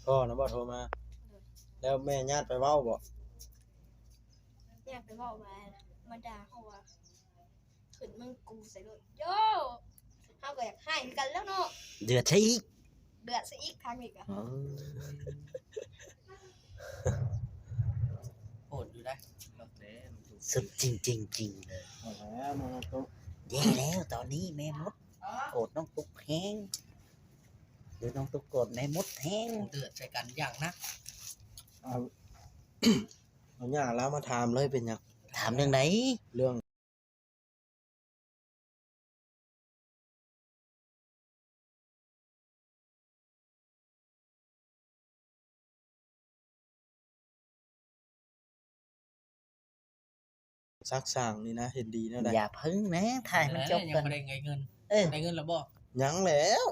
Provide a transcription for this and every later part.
พ่อนะบ่โทรมาแล้วแม่ญาติไปเว้าบ่อยากไปบอกมาด่าเขาว่าขึ้นมึงกูใส่รถโย่เขาก็อยากให้กันแล้วเนาะเดือดใช่อีกเดือดซะอีกทางอีกอ่ะโหดอยู่ได้สุดจริงเลยแล้วน้องตุ๊กแย่แล้วตอนนี้แม่มดโกรธน้องตุ๊กแห้งหรือน้องตุ๊กโกรธแม่มดแห้งเดือดใส่กันอย่างนักเอาเอาหน้าแล้วมาถามเลยเป็นหยังถามเรื่องไหนเรื่องซักสร้างนี่นะเห็นดีนะได้อย่าพึ่งนะถ่ายมันจบกันได้เงินได้เงินแล้วบ่ยังแล้ว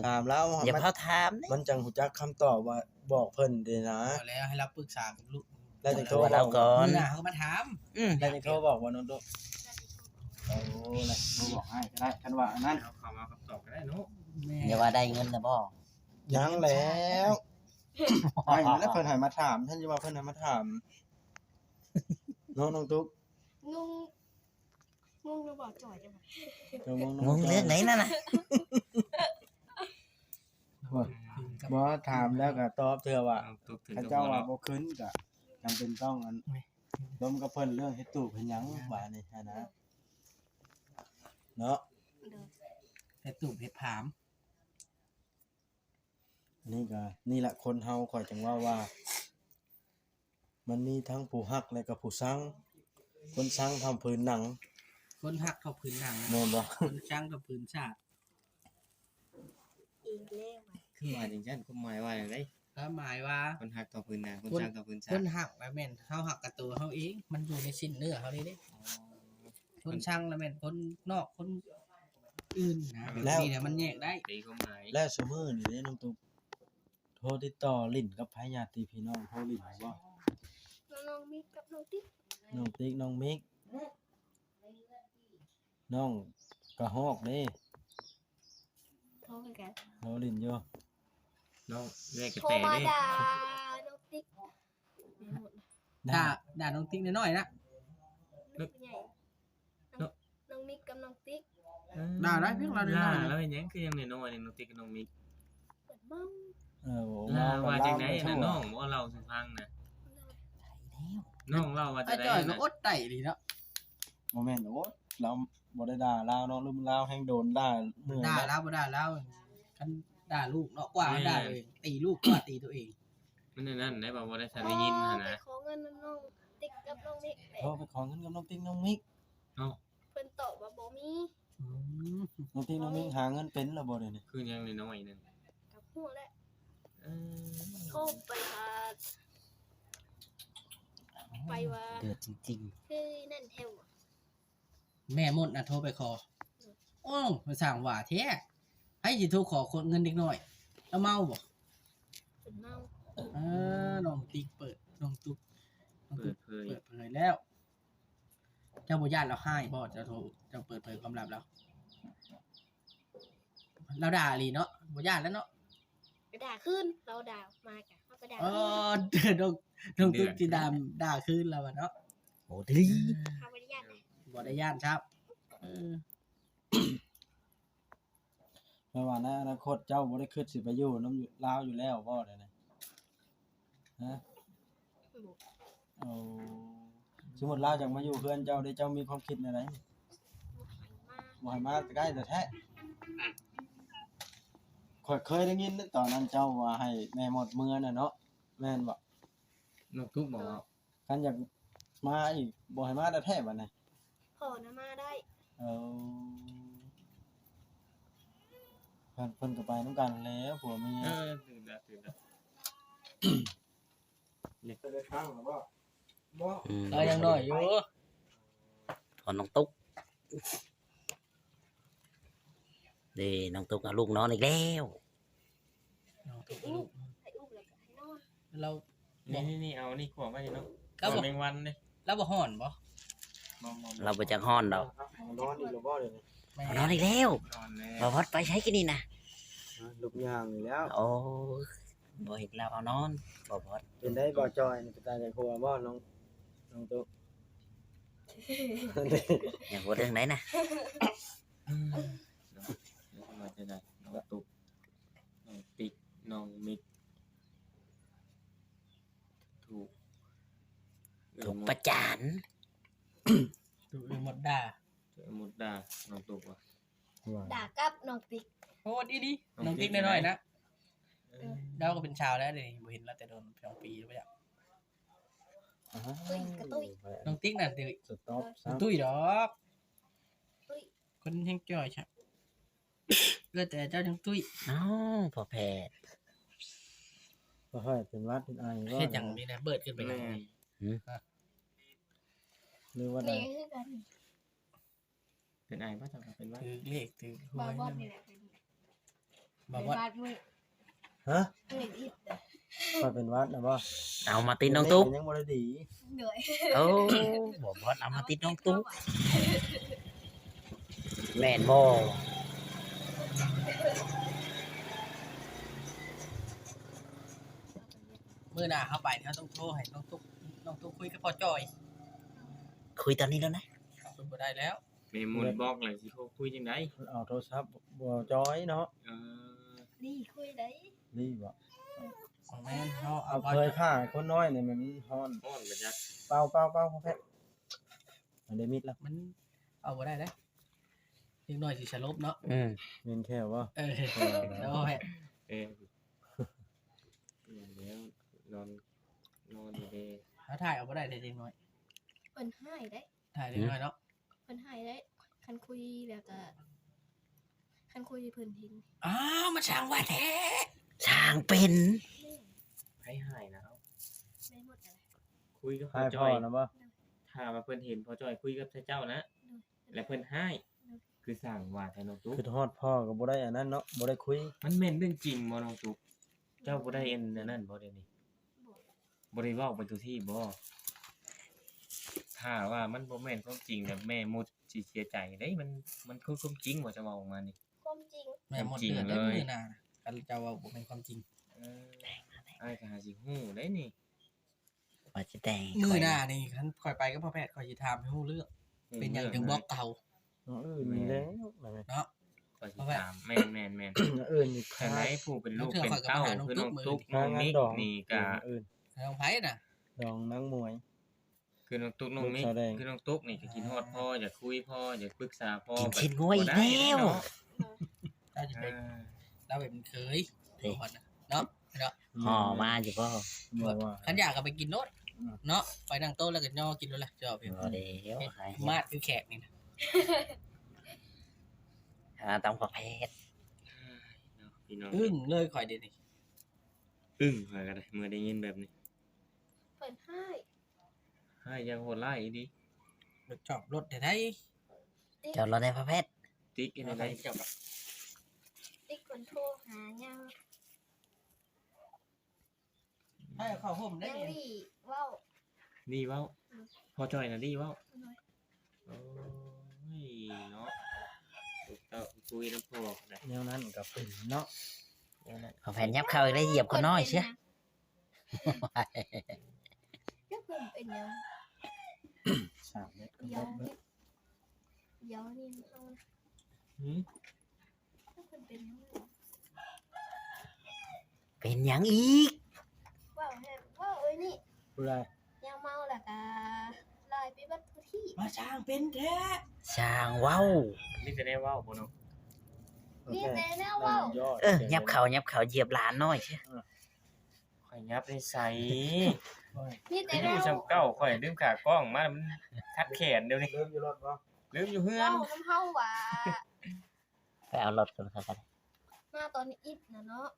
ถามแล้วอย่าพาถามมันจังหูจักคำตอบว่าบอกเพิ่นเด้นะแล้วให้รับปรึกษากับลูกแล้วจังโทรเราก่อนเขามาถามแล้วจังโทรบอกว่าน้องตุ๊กโอ้ยโทรบอกให้ก็ได้คันว่าอันนั้นเอาเข้ามาคำตอบก็ได้เนาะอย่าว่าได้เงินนะบ่ยังแล้วให้แล้วเพิ่นให้มาถามท่านสิว่าเพิ่นให้มาถามน้องตุ๊กงงแล้วบอกจ่อยจังงงเรื่องไหนนั่นน่ะบ่ถามแล้วก็ตอบเธอว่าเขาเจ้าว่าบ่ขึ้นก็จำเป็นต้องอันล้มกับเพิ่นเรื่องเฮ็ดตู้เพิ่นหยังว่านี่นะเนาะเฮ็ดตู้เฮ็ดผามนี่ก็นี่แหละคนเฮาข่อยจังว่ามันมีทั้งผู้ฮักและก็ผู้ซังคนซังทำพื้นหนังคนฮักเขาพื้นหนังแม่นบ่คนซังกับพื้นชาติอีกแล้วคือหมายถึงฉันก็หมายว่าอย่างไรก็หมายว่าคนหักต่อพื้นหนังคนสร้างต่อพื้นชาคนหักแล้วแม่นเฮาหักกับตัวเฮาเองมันอยู่ในชิ้นเนื้อเฮานี่เด้คนช่างแล้วแม่นคนนอกคนอื่นนะแบบนี้เนี่ยมันแยกได้ตีความหมายแล้วซุมื้อนี่เด้น้องตุ๊กโทรติดต่อลิ้นกับไผญาติพี่น้องโทรลิ้นบ่น้องมิกกับน้องติ๊กน้องติ๊กน้องมิกน้องกระหอกเด้โทรกันโทรลิ้นอยู่น้องแม่กระโทรแตมาเด้ด่าน้องติ๊กด่าน้องติ๊กน้อยๆนะน้องมิกกับน้องติ๊กด่าได้เพียงเราน้อยแล้วยังคือยังน้อยๆน้องติ๊กกับน้องมิกเปิดบ้มว่าจังได๋น่ะน้องบ่เล่าสิฟังนะน้องเล่าว่าจะได้จ่อยก็อดได้ดิเนาะบ่แม่นโอ้เราบ่ได้ด่าลาวเนาะลืมลาวแฮงโดนด่าเมื่อด่าลาวบ่ด่าลาวกันด่าลูกเนาะกว่าด่าตัวเองตีลูกกว่าตีตัวเองมันนั่นได้บ่ได้ทันได้ยินหั่นนะขอเงินน้องติ๊กกับน้องมิกโทรไปขอเงินกับน้องติ๊กน้องมิกเอ้าเพิ่นตอบว่าบ่มีน้องติ๊กน้องมิกหาเงินเป็นแล้วบ่เดี๋ยวนี้คือยังน้อยๆนึงกับฮู้แหละโทรไปหาไปว่าเดือดจริงๆคือนั่นแท้แม่มดน่ะโทรไปขอโอ้มาสั่งว่าแท้ให้สิโทรขอคนเงินเด็กน้อยแล้วเมาบ่เมาน้องติ๊กเปิดน้องตุ๊กเปิดเผยแล้วเจ้าบ่ญาติเราให้บ่จะโทรจะเปิดเผยความลับเราด่าอีเนาะบ่ญาติแล้วเนาะด่าขึ้นเราด่ามากะเฮาก็ด่าน้องตุ๊กสิด่าขึ้นแล้วเนาะโอ้ดีเฮาบ่ได้ญาติบ่ได้ญาติครับไม่ว่าในอนาคตเจ้าบ่ได้คิดสิไปอยู่นำลาวอยู่แล้วบ่ได้นะฮะเอาสมมุติลาวจังมาอยู่เพื่อนเจ้าได้เจ้ามีความคิดอะไรบ่ให้มาใกล้แต่แท้ข่อยเคยได้ยินตอนนั้นเจ้าว่าให้แม่หมดเมือน่ะเนาะแม่นบ่นกทุกบ่คันอยากมาอีกบ่ให้มาแต่แท้บัดนี้ขอนะมาได้เพิ่นก็ไปนำกันแล้วผัวเมียตื่นแล้วนี่ก็ได้ฟังแล้วบ่ยังน้อยอยู่ถอนน้องตุ๊กนี่น้องตุ๊กเอาลูกนอนอีกแล้วน้องตุ๊กลูกให้อุ้มแล้วก็ให้นอนเรานี่เอานี่ขวบไว้เนาะก็แมงวันเด้แล้วบ่ฮ้อนบ่เราไปจากฮ้อนดอกนอนอีกแล้วบ่เดี๋ยวนี้นอนอีกแล้วบ่วัดไปใช้กินนี่นะลูกย่างนี่แล้วโอ้ บ่เห็นเราเอานอนบ่บอส เป็นได้บ่จอยนี่เป็นตาใจครัวบ่น้องตุ๊ก อย่างบ่เรื่องไหนนะ แล้วมาจะได้น้องตุ๊กน้องติ๊กน้องมิกถูก ถูกประจาน ดูหมดด่า มุดดาน้องตุ๊กว่ะ ด่ากับน้องติ๊ก โคตรดีน้องติ๊กน้อยๆนะเราก็เป็นชาวแล้วเลยบ่เห็นแล้วแต่โดน2 ปีแล้วบ่อยาก ตุ้ยกระตุ้ย น้องติ๊กน่ะเดี๋ยว สต็อปซะ ตุ้ยดอก ตุ้ย คนแห่งจ้อยใช่เลือแต่เจ้าจังตุ้ย น้พอแพทย์ บ่ค่อยเป็นหวัดเป็นไอบ่ เฮ็ดหยังนี่นะเบิดขึ้นไป แม่ หรือว่าใด นี่คือกัน เป็นไอ้ป่ะจังเป็นว่า ถือเลขถือหว บาย บอดนี่แหละเป็น บ่ว่า บาดมือ ฮะ เหนื่อยอิด ค่อยเป็นหวัดนะบ่ เอามาติดน้องตุ๊ก ยังบ่ได้ดี เหนื่อย โอ้บ่บอสเอามาติดน้องตุ๊กแม่นบ่ มื้อหน้าเฮาไปเฮาต้องโทรให้น้องตุ๊กคุยกับพ่อจ้อย คุยตอนนี้แล้วนะ คุยบ่ได้แล้ว เมมุนบอกเลยสิเขาคุยจังได เอาโทรศัพท์บ่จอยเนาะ นี่คุยได้ นี่บ่ ของแม่นเฮา เอา เอา เคยฆ่าคนน้อยนี่มันฮ้อน ฮ้อนบ่จัก เป่าพ่อแพทย์อันได้มิดละ มันเอาบ่ได้เด้เด็กน้อยสิสลบเนาะ เงินแค่ว่า แล้วแฮะ เอ้แล้วนอนอยู่เด้ เฮาถ่ายเอาบ่ได้เด็กน้อย เพิ่นให้ได้ ถ่ายเด็กน้อยเนาะ เพิ่นให้ได้คันคุยแล้วก็คันคุยเพิ่นเห็น อ้าวมาช่างว่าแท้ ช่างเป็น ให้หายนะเอา ได้หมดอะไร คุยกับพ่ ให้ อจ้ พ่ อ อย นะบ่ ถ้าว่าเพิ่นเห็นพ่อจ้อยคุยกับเจ้านะ และเพิ่นให้คือสั่งว่าแต่น้องตุ๊ก คือฮอดพ่อก็บ่ได้อันนั้นเนาะบ่ได้คุย มันแม่นเรื่องจริงบ่น้องตุ๊กเจ้าบ่ได้อันนั้นบ่เดี๋ยวนี้บ่ได้เว้าไปทุกที่บ่ถ้าว่ามันบ่แม่นความจริงแล้วแม่มุดสิเสียใจเด้มันคือความจริงบ่จะเว้าออกมานี่ ความจริง แม่หมดเดือดได้มื้อหน้ากันเจ้าว่าบ่เป็นความจริง อ้ายก็หาสิฮู้ได้นี่ ว่าสิแต่ง มื้อหน้านี่คันค่อยไปกับพ่อแพทย์ค่อยสิถามให้ฮู้เรื่องเป็นหยังถึงบอกเก่า มีแล้วนั่นแหละ เนาะ ก็สิถามแม่น นี่ แต่ไหนผู้เป็นลูกเป็นเต้าคือน้องตุ๊กน้ น้ อ อง ง มิก ดอง นี่ก็ อื่น น้องไผน่ะ ดองนางมวย คือน้องตุ๊กน้องมิก ลูกแสดง คือน้องตุ๊กนี่ก็กินฮอดพ่ออยากคุยพ่ออยากปรึกษาพ่อ กินชิ้นงวยอีกแล้ว เจ้าจะไปเราเป็นเคยเนาะเนาะ ห่อมาอยู่บ่ บอกว่า คันอยากก็ไปกินโนดเนาะไปนั่งโต๊ะแล้วก็ย่อกินโนดแหละเจ้าเพียง บ่เดี๋ยวให้ มาดคือแขกนี่นะ ต้องพอแพทย์ พี่น้อง อึ้งเลยข่อยเดี๋ยวนี้ อึ้งหอยก็ได้เมื่อได้ยินแบบนี้ เพิ่นให้ ให้ยังโหดร้ายอีดี รถจอบรถได้ เจ้ารถได้พอแพทย์ ติ๊กอัน อะไร ไหน เจ้าแบบ ติ๊กคนโทรหายัง ให้เข้าห่มได้ ยัง เนี่ย ดีเว้า ดีเว้าพ่อจ้อยน่ะดีเว้า หน่อย โอ้ยเนาะเต้าคุยน้ำพ่อได้ แนวนั้นก็เป็นเนาะ พอแพทย์ยับเข้าอีกได้เหยียบคนน้อยเชีย เดี๋ยวเพิ่นเป็นยัง 3เมตรก็ เดี๋ยว เบิด เดี๋ยวนี่เอา หืม เพิ่นเป็นยัง เป็นหยังอีก เว้าให้เว้าเอ้ยนี่ ผู้ใด ยังเมาแล้วก็ลอยไปเบัดทุกที่ มาช่างเป็นแท้ ช่างเว้า นี่จะได้เว้าบ่เนาะ นี่แต่แนวเว้า ยอด ยับเข้าเหยียบหลานน้อยเชีย ข่อยยับได้ใส่ นี่แต่ ที่ แน ดู ว จำเก้าข่อยลืมขากล้องมามันคัดแขนเดี๋ยวนี้ เริ่มอยู่รถบ่ ลืมอยู่เฮือ เว้าน น้ำเฮาว่า ไปเอารถกันครับ มาตอนนี้อิดนะเนาะ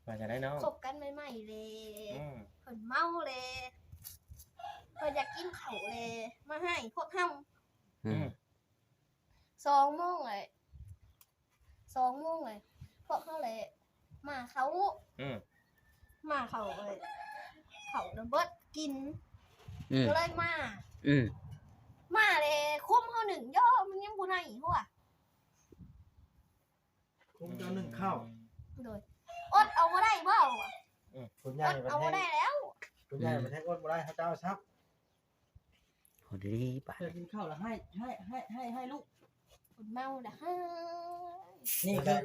ว่าจะได้เนาะ คบกันใหม่ๆเลย อืม เพิ่นเมาเลยเพิ่นอยากกินข้าวเลย มาให้พวกเฮา อืม 2 โมงเลย2 โมงเลยพวกเฮาเลยมาเขา อืม มาเขาเลยเขาระเบิดกิน อืม ก็เลยมา อืม มาเลยคุ้มเฮาหนึ่งย่อมันยังบ่ได้หัว คงจะนึ่งข้าว ม โดยอดเอาบ่ได้บ่อะ คุณ อย าย ด มัน เอาบ่ แท้ ได้แล้ว คุณยายมันแท้อดบ่ได้เขาเจ้าซับ พอดีป่ะ เธอกินข้าวแล้วให้ลูก คนเมาด่ะ นี่คือ